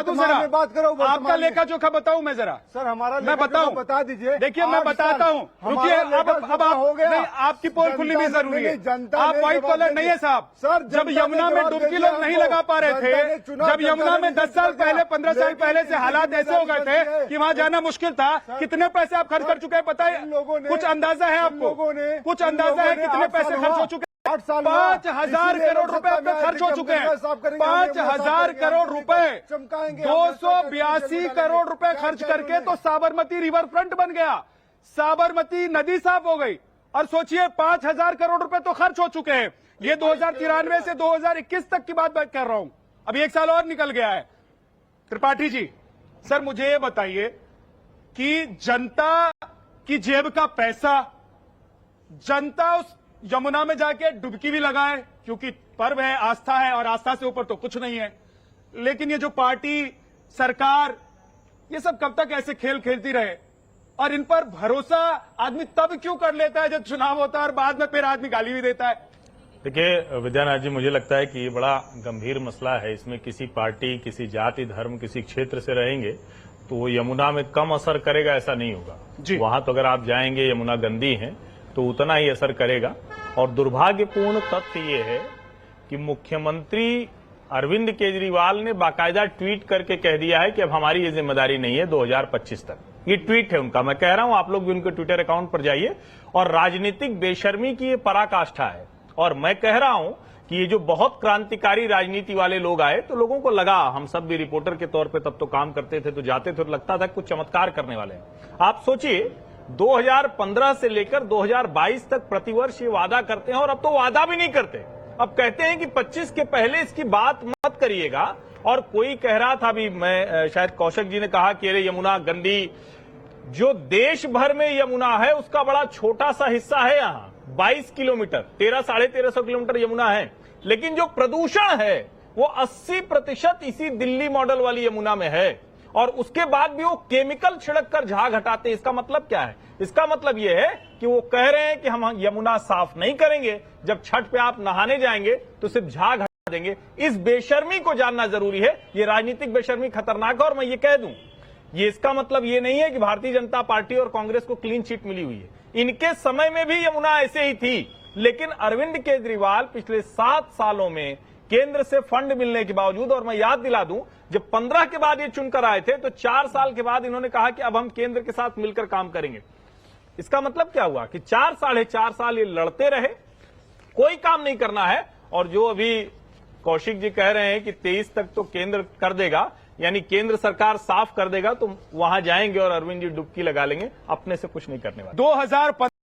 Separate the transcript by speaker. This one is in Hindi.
Speaker 1: में बात करो,
Speaker 2: आपका लेखा जोखा बताऊं मैं जरा।
Speaker 1: सर हमारा
Speaker 2: मैं बताऊं,
Speaker 1: बता दीजिए।
Speaker 2: देखिए मैं बताता हूं, रुकिए। अब
Speaker 1: हो गया,
Speaker 2: नहीं, आपकी पोल खुलनी भी जरूरी है। आप व्हाइट कॉलर नहीं है साहब।
Speaker 1: सर
Speaker 2: जब यमुना में डुबकी लोग नहीं लगा पा रहे थे, जब यमुना में 10 साल पहले 15 साल पहले से हालात ऐसे हो गए थे कि वहां जाना मुश्किल था, कितने पैसे आप खर्च कर चुके हैं पता है? कुछ अंदाजा है आपको? कुछ अंदाजा है कितने पैसे खर्च हो चुके हैं? 5,000 करोड़ रुपए अब तक खर्च हो चुके हैं। 5,000 करोड़ रुपए, 282 करोड़ रुपए खर्च करके तो साबरमती रिवर फ्रंट बन गया, साबरमती नदी साफ हो गई। और सोचिए 5,000 करोड़ रुपए तो खर्च हो चुके हैं। ये 2093 से 2021 तक की बात कर रहा हूं, अभी 1 साल और निकल गया है। त्रिपाठी जी, सर मुझे ये बताइए कि जनता की जेब का पैसा जनता उस यमुना में जाके डुबकी भी लगाए, क्योंकि पर्व है, आस्था है, और आस्था से ऊपर तो कुछ नहीं है। लेकिन ये जो पार्टी, सरकार, ये सब कब तक ऐसे खेल खेलती रहे? और इन पर भरोसा आदमी तब क्यों कर लेता है जब चुनाव होता है और बाद में फिर आदमी गाली भी देता है?
Speaker 3: देखिए विद्यानाथ जी, मुझे लगता है कि ये बड़ा गंभीर मसला है। इसमें किसी पार्टी, किसी जाति, धर्म, किसी क्षेत्र से रहेंगे तो यमुना में कम असर करेगा ऐसा नहीं होगा। वहां तो अगर आप जाएंगे, यमुना गंदी है तो उतना ही असर करेगा। और दुर्भाग्यपूर्ण तथ्य ये है कि मुख्यमंत्री अरविंद केजरीवाल ने बाकायदा ट्वीट करके कह दिया है कि अब हमारी ये जिम्मेदारी नहीं है 2025 तक। ये ट्वीट है उनका, मैं कह रहा हूं आप लोग भी उनके ट्विटर अकाउंट पर जाइए। और राजनीतिक बेशर्मी की ये पराकाष्ठा है। और मैं कह रहा हूं कि ये जो बहुत क्रांतिकारी राजनीति वाले लोग आए तो लोगों को लगा, हम सब भी रिपोर्टर के तौर पे तब तो काम करते थे, तो जाते थे तो लगता था कुछ चमत्कार करने वाले हैं। आप सोचिए 2015 से लेकर 2022 तक प्रतिवर्ष ये वादा करते हैं और अब तो वादा भी नहीं करते। अब कहते हैं कि 25 के पहले इसकी बात मत करिएगा। और कोई कह रहा था अभी, मैं शायद कौशिक जी ने कहा कि अरे यमुना गंदी, जो देश भर में यमुना है उसका बड़ा छोटा सा हिस्सा है यहाँ, 22 किलोमीटर, 1300-1350 किलोमीटर यमुना है। लेकिन जो प्रदूषण है वो 80% इसी दिल्ली मॉडल वाली यमुना में है। और उसके बाद भी वो केमिकल छिड़क कर झाग हटाते। इसका मतलब क्या है? इसका मतलब यह है कि वो कह रहे हैं कि हम यमुना साफ नहीं करेंगे, जब छठ पे आप नहाने जाएंगे तो सिर्फ झाग हटा देंगे। इस बेशर्मी को जानना जरूरी है। ये राजनीतिक बेशर्मी खतरनाक है। और मैं ये कह दूं, ये इसका मतलब ये नहीं है कि भारतीय जनता पार्टी और कांग्रेस को क्लीन चिट मिली हुई है। इनके समय में भी यमुना ऐसे ही थी। लेकिन अरविंद केजरीवाल पिछले 7 सालों में केंद्र से फंड मिलने के बावजूद, और मैं याद दिला दूं, जब 15 के बाद ये चुनकर आए थे तो 4 साल के बाद इन्होंने कहा कि अब हम केंद्र के साथ मिलकर काम करेंगे। इसका मतलब क्या हुआ कि 4-4.5 साल ये लड़ते रहे, कोई काम नहीं करना है। और जो अभी कौशिक जी कह रहे हैं कि 23 तक तो केंद्र कर देगा, यानी केंद्र सरकार साफ कर देगा, तो वहां जाएंगे और अरविंद जी डुबकी लगा लेंगे, अपने से कुछ नहीं करने वाले।
Speaker 2: 2015